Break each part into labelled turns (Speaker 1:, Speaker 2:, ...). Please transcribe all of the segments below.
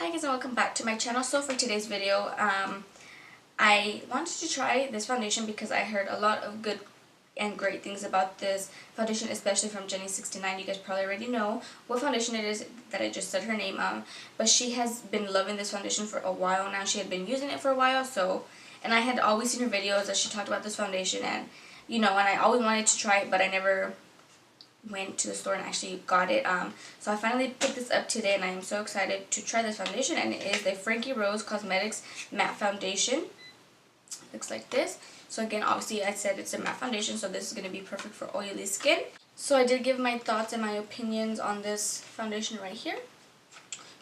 Speaker 1: Hi guys and welcome back to my channel. So for today's video, I wanted to try this foundation because I heard a lot of good and great things about this foundation, especially from Jenny69. You guys probably already know what foundation it is that I just said her name, but she has been loving this foundation for a while now. She had been using it for a while, and I had always seen her videos that she talked about this foundation, and and I always wanted to try it, but I never went to the store and actually got it. So I finally picked this up today and I am so excited to try this foundation, and it is the Frankie Rose Cosmetics Matte Foundation. Looks like this. So again, obviously I said it's a matte foundation, so this is going to be perfect for oily skin. So I did give my thoughts and my opinions on this foundation right here.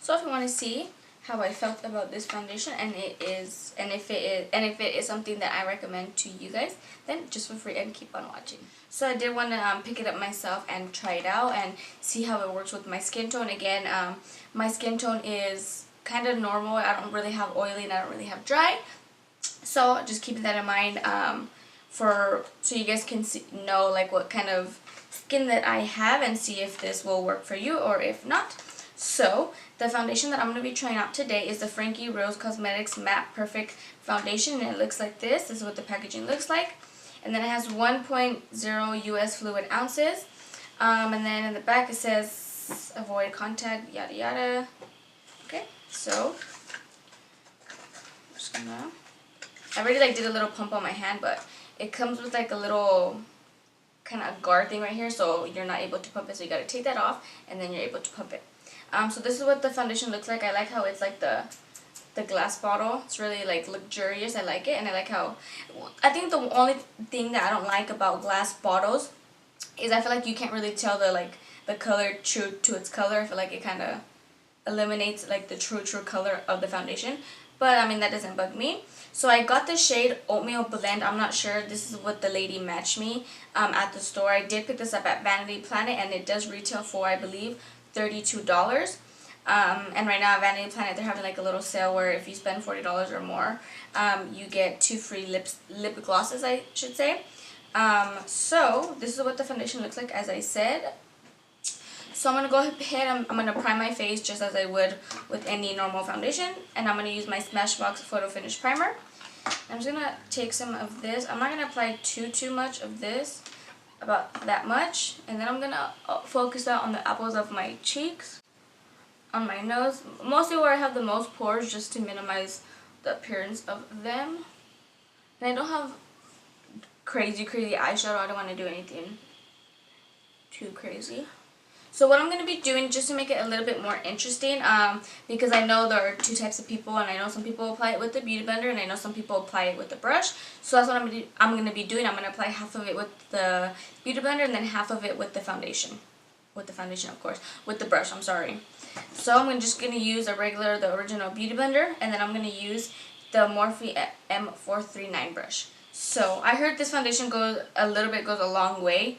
Speaker 1: So if you want to see how I felt about this foundation and if it is something that I recommend to you guys, then just feel free and keep on watching. So I did want to pick it up myself and try it out and see how it works with my skin tone. Again, my skin tone is kind of normal. I don't really have oily and I don't really have dry. So just keeping that in mind so you guys can know like what kind of skin that I have and see if this will work for you or if not. So the foundation that I'm going to be trying out today is the Frankie Rose Cosmetics Matte Perfect Foundation, and it looks like this. This is what the packaging looks like. And then it has 1.0 US fluid ounces. And then in the back it says avoid contact, yada yada. Okay, so I'm just gonna... I already did a little pump on my hand, but it comes with like a little kind of guard thing right here, so you're not able to pump it, so you gotta take that off and then you're able to pump it. So this is what the foundation looks like. I like how it's like the glass bottle. It's really like luxurious. I like it, and I like how... I think the only thing that I don't like about glass bottles is I feel like you can't really tell the color true to its color. I feel like it kind of eliminates like the true color of the foundation. But I mean, that doesn't bug me. So I got the shade Oatmeal Blend. I'm not sure. This is what the lady matched me at the store. I did pick this up at Vanity Planet, and it does retail for, I believe, $32. And right now at Vanity Planet they're having like a little sale where if you spend $40 or more, you get 2 free lip glosses, I should say. So this is what the foundation looks like, as I said. So I'm going to go ahead, I'm going to prime my face just as I would with any normal foundation. And I'm going to use my Smashbox Photo Finish Primer. I'm just going to take some of this. I'm not going to apply too much of this, about that much. And then I'm going to focus out on the apples of my cheeks, on my nose, mostly where I have the most pores, just to minimize the appearance of them. And I don't have crazy eyeshadow. I don't want to do anything too crazy. So what I'm going to be doing, just to make it a little bit more interesting, because I know there are 2 types of people, and I know some people apply it with the Beauty Blender, and I know some people apply it with the brush. So that's what I'm going to be doing. I'm going to apply half of it with the Beauty Blender, and then half of it with the foundation. With the foundation, of course. With the brush, I'm sorry. So I'm just going to use the original Beauty Blender, and then I'm going to use the Morphe M439 brush. So I heard this foundation goes a long way.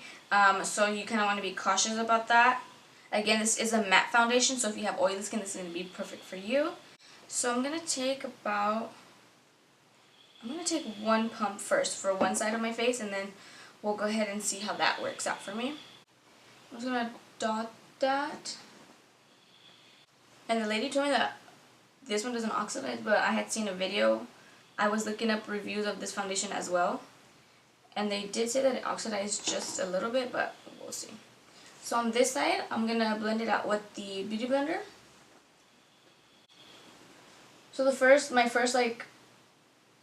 Speaker 1: So you kind of want to be cautious about that. Again, this is a matte foundation, so if you have oily skin, this is going to be perfect for you. So I'm going to take 1 pump first for one side of my face, and then we'll go ahead and see how that works out for me. I'm just going to dot that. And the lady told me that this one doesn't oxidize, but I had seen a video. I was looking up reviews of this foundation as well, and they did say that it oxidized just a little bit, but we'll see. So on this side, I'm going to blend it out with the Beauty Blender. So my first like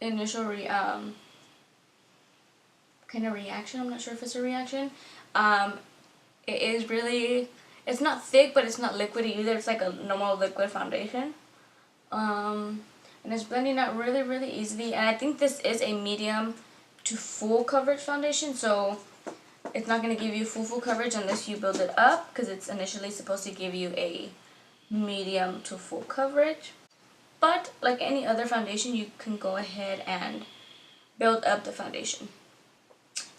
Speaker 1: initial kind of reaction, I'm not sure if it's a reaction, it is really, it's not thick, but it's not liquidy either. It's like a normal liquid foundation. And it's blending out really easily, and I think this is a medium to full coverage foundation, so it's not going to give you full coverage unless you build it up, because it's initially supposed to give you a medium to full coverage. But like any other foundation, you can go ahead and build up the foundation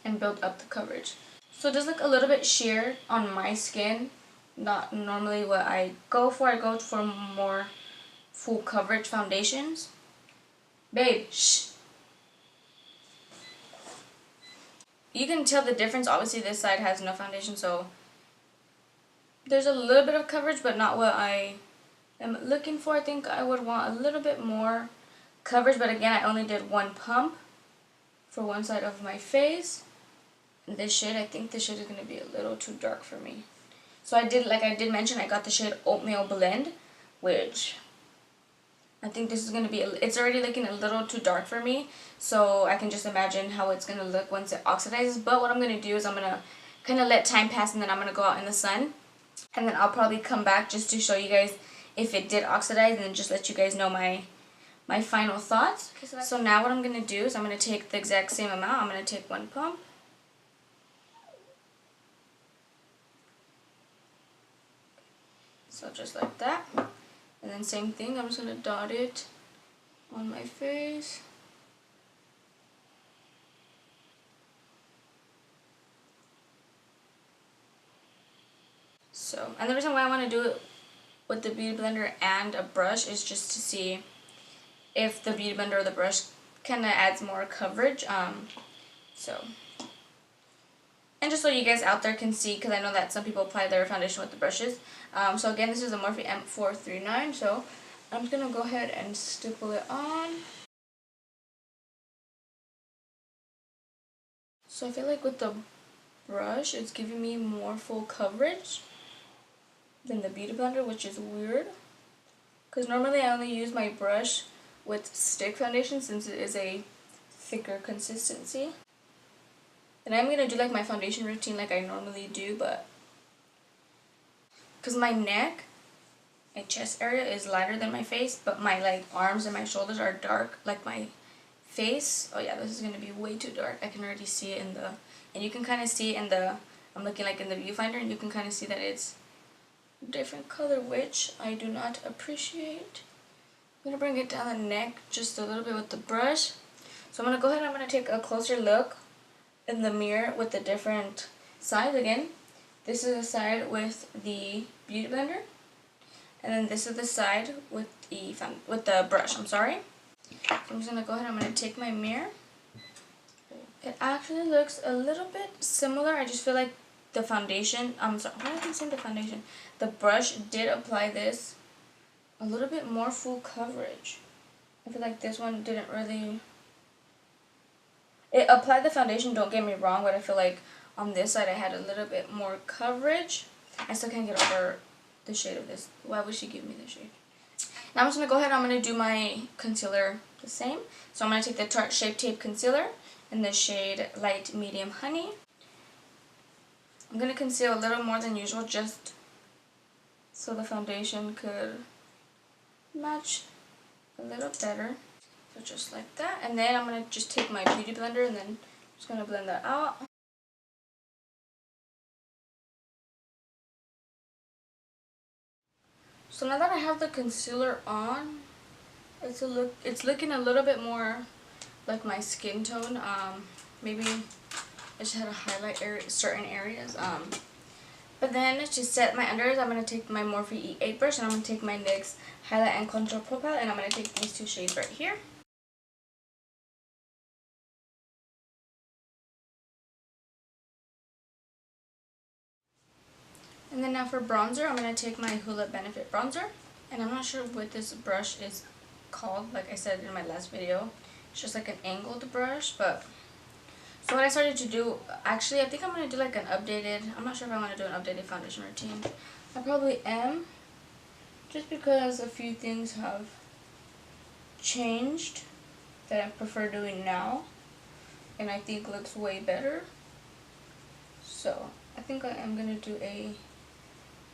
Speaker 1: and build up the coverage. So it does look a little bit sheer on my skin, not normally what I go for. I go for more full coverage foundations. Babe, shh. You can tell the difference. Obviously this side has no foundation, so there's a little bit of coverage, but not what I am looking for. I think I would want a little bit more coverage, but again, I only did one pump for one side of my face. And this shade, I think this shade is going to be a little too dark for me. So I did, like I did mention, I got the shade Oatmeal Blend, which I think this is going to be, it's already looking a little too dark for me. So I can just imagine how it's going to look once it oxidizes. But what I'm going to do is I'm going to kind of let time pass, and then I'm going to go out in the sun. And then I'll probably come back just to show you guys if it did oxidize, and then just let you guys know my final thoughts. So now what I'm going to do is I'm going to take the exact same amount. I'm going to take one pump. So just like that. And then same thing, I'm just going to dot it on my face. So, and the reason why I want to do it with the Beauty Blender and a brush is just to see if the Beauty Blender or the brush kind of adds more coverage. So, and just so you guys out there can see, because I know that some people apply their foundation with the brushes. So again, this is a Morphe M439, so I'm just going to go ahead and stipple it on. So I feel like with the brush, it's giving me more full coverage than the Beauty Blender, which is weird. Because normally I only use my brush with stick foundation since it is a thicker consistency. And I'm going to do like my foundation routine like I normally do, but because my neck and chest area is lighter than my face, but my like arms and my shoulders are dark like my face. Oh yeah, this is going to be way too dark. I can already see it in the, and you can kind of see in the, I'm looking like in the viewfinder, and you can kind of see that it's different color, which I do not appreciate. I'm going to bring it down the neck just a little bit with the brush. So I'm going to go ahead and I'm going to take a closer look in the mirror with the different sides again. This is the side with the Beauty Blender, and then this is the side with the brush. I'm sorry. So I'm just gonna go ahead. I'm gonna take my mirror. It actually looks a little bit similar. I just feel like the foundation. I'm sorry. Why did I say the foundation? The brush did apply this a little bit more full coverage. I feel like this one didn't really. It applied the foundation, don't get me wrong, but I feel like on this side I had a little bit more coverage. I still can't get over the shade of this. Why would she give me the shade? Now I'm just going to go ahead and I'm going to do my concealer the same. So I'm going to take the Tarte Shape Tape Concealer in the shade Light Medium Honey. I'm going to conceal a little more than usual just so the foundation could match a little better. So just like that, and then I'm going to just take my Beauty Blender and then I'm just going to blend that out. So now that I have the concealer on, it's looking a little bit more like my skin tone. Maybe I just had to highlight certain areas. But then to set my unders, I'm going to take my Morphe E8 brush and I'm going to take my NYX Highlight and Contour Pro Palette, and I'm going to take these two shades right here. And then now for bronzer, I'm going to take my Hoola Benefit bronzer. And I'm not sure what this brush is called, like I said in my last video. It's just like an angled brush, but... So what I started to do, actually I think I'm going to do like an updated, I'm not sure if I want to do an updated foundation routine. I probably am, just because a few things have changed that I prefer doing now, and I think looks way better. So I think I am going to do a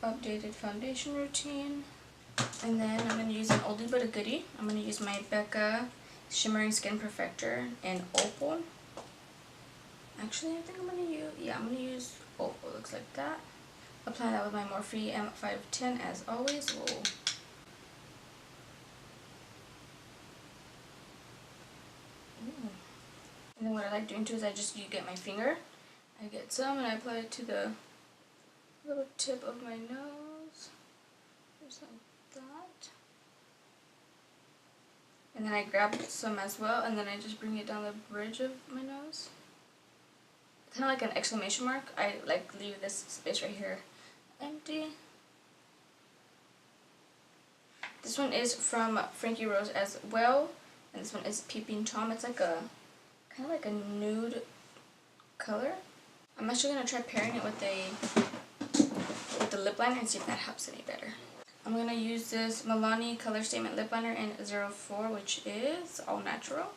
Speaker 1: updated foundation routine. And then I'm going to use an oldie but a goodie. I'm going to use my Becca Shimmering Skin Perfector in Opal. Actually, I think I'm going to use Opal. Looks like that. Apply that with my Morphe M510 as always. Whoa. Ooh. And then what I like doing too is you get my finger. I get some and I apply it to the little tip of my nose. Just like that. And then I grab some as well, and then I just bring it down the bridge of my nose. Kind of like an exclamation mark. I like leave this space right here empty. This one is from Frankie Rose as well, and this one is Peeping Tom. It's like a kind of like a nude color. I'm actually gonna try pairing it with the lip liner and see if that helps any better. I'm gonna use this Milani Color Statement Lip Liner in 04, which is all natural.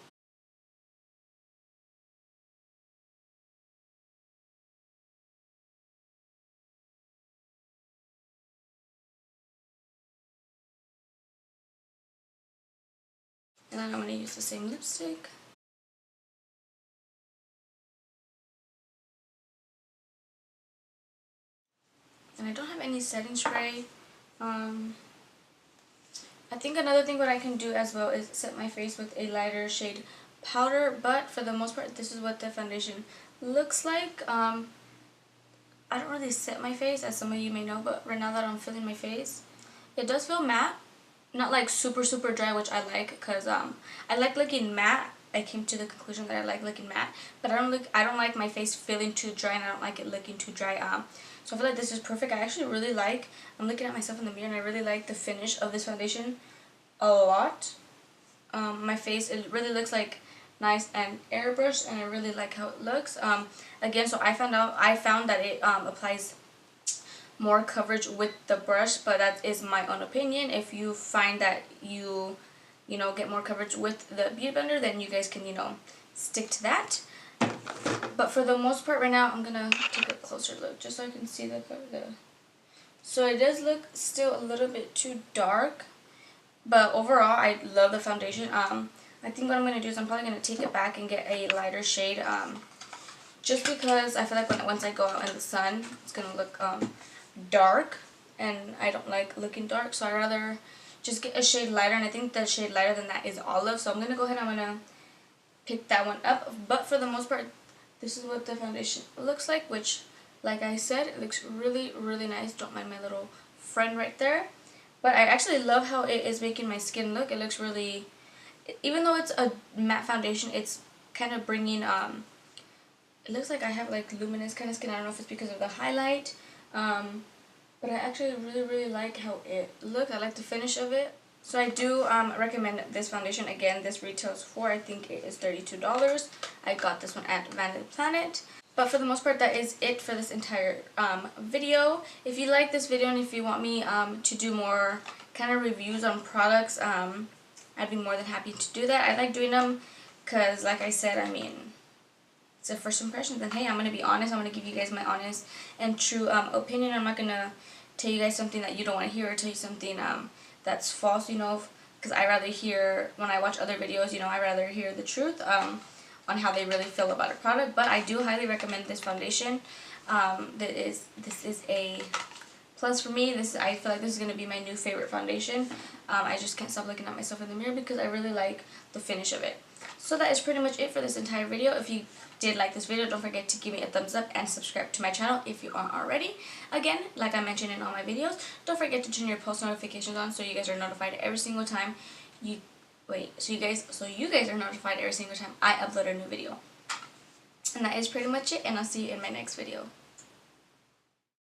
Speaker 1: And then I'm gonna use the same lipstick. And I don't have any setting spray. I think another thing what I can do as well is set my face with a lighter shade powder, but for the most part this is what the foundation looks like. I don't really set my face, as some of you may know, but right now that I'm feeling my face, it does feel matte. Not like super dry, which I like, because I like looking matte. I came to the conclusion that I like looking matte, but I don't like my face feeling too dry, and I don't like it looking too dry. So I feel like this is perfect. I actually really like, I'm looking at myself in the mirror and I really like the finish of this foundation a lot. My face, it really looks like nice and airbrushed, and I really like how it looks. Again, so I found that it applies more coverage with the brush, but that is my own opinion. If you find that you get more coverage with the beauty blender, then you guys can stick to that. But for the most part right now, I'm gonna take a closer look just so I can see the color. So it does look still a little bit too dark, but overall I love the foundation. I think what I'm gonna do is I'm probably gonna take it back and get a lighter shade, just because I feel like once I go out in the sun, it's gonna look dark, and I don't like looking dark, so I'd rather just get a shade lighter, and I think the shade lighter than that is olive, so I'm gonna go ahead and I'm gonna pick that one up. But for the most part, this is what the foundation looks like, which, like I said, it looks really nice. Don't mind my little friend right there. But I actually love how it is making my skin look. It looks really, even though it's a matte foundation, it's kind of bringing, it looks like I have like luminous kind of skin. I don't know if it's because of the highlight, but I actually really like how it looks. I like the finish of it. So I do recommend this foundation. Again, this retails for, I think it is $32. I got this one at Vanity Planet. But for the most part, that is it for this entire video. If you like this video and if you want me to do more kind of reviews on products, I'd be more than happy to do that. I like doing them because, like I said, I mean, it's a first impression. Then hey, I'm going to be honest. I'm going to give you guys my honest and true opinion. I'm not going to tell you guys something that you don't want to hear, or tell you something that's false, because I rather hear, when I watch other videos, I rather hear the truth on how they really feel about a product. But I do highly recommend this foundation. This is a plus for me. I feel like this is going to be my new favorite foundation. I just can't stop looking at myself in the mirror because I really like the finish of it. So that is pretty much it for this entire video. If you did like this video, don't forget to give me a thumbs up and subscribe to my channel if you aren't already. Again, like I mentioned in all my videos, don't forget to turn your post notifications on so you guys are notified every single time you guys are notified every single time I upload a new video. And that is pretty much it, and I'll see you in my next video.